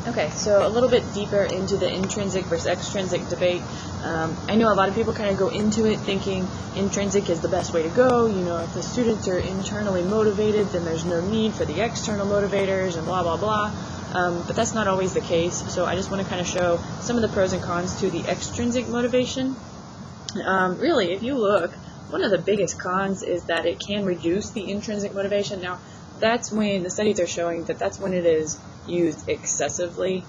Okay, so a little bit deeper into the intrinsic versus extrinsic debate. I know a lot of people kind of go into it thinking intrinsic is the best way to go. You know, if the students are internally motivated, then there's no need for the external motivators and blah, blah, blah. But that's not always the case. So I just want to kind of show some of the pros and cons to the extrinsic motivation. Really, if you look, one of the biggest cons is that it can reduce the intrinsic motivation. Now, that's when the studies are showing that that's when it is used excessively.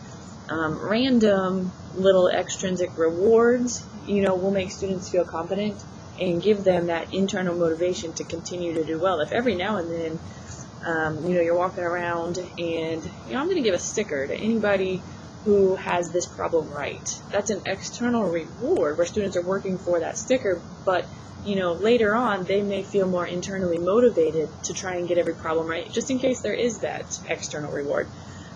Random little extrinsic rewards, will make students feel confident and give them that internal motivation to continue to do well. If every now and then, you're walking around and, I'm going to give a sticker to anybody who has this problem right. That's an external reward where students are working for that sticker, but later on, they may feel more internally motivated to try and get every problem right, just in case there is that external reward.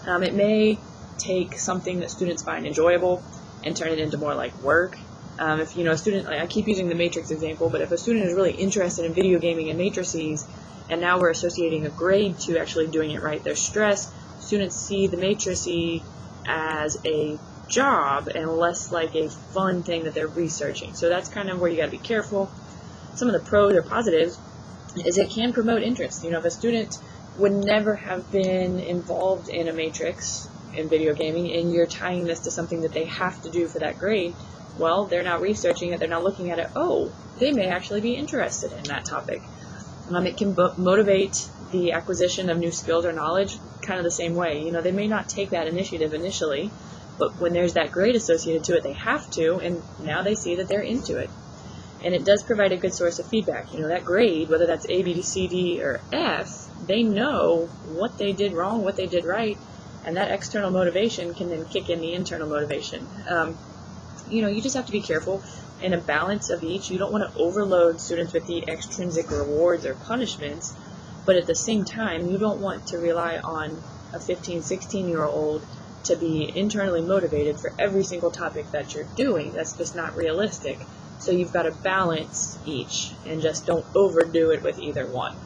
It may take something that students find enjoyable and turn it into more like work. If a student, I keep using the matrix example, but if a student is really interested in video gaming and matrices, and now we're associating a grade to actually doing it right, they're stressed. Students see the matrices as a job and less like a fun thing that they're researching. So that's kind of where you got to be careful. Some of the pros or positives is it can promote interest. If a student would never have been involved in a matrix in video gaming and you're tying this to something that they have to do for that grade, well, they're now researching it, they're now looking at it, they may actually be interested in that topic. It can motivate the acquisition of new skills or knowledge kind of the same way. They may not take that initiative initially, but when there's that grade associated to it, they have to, and now they see that they're into it. And it does provide a good source of feedback. That grade, whether that's A, B, C, D, or F, they know what they did wrong, what they did right, and that external motivation can then kick in the internal motivation. You just have to be careful in a balance of each. You don't want to overload students with the extrinsic rewards or punishments, but at the same time, you don't want to rely on a 15, 16-year-old to be internally motivated for every single topic that you're doing. That's just not realistic. So you've got to balance each and just don't overdo it with either one.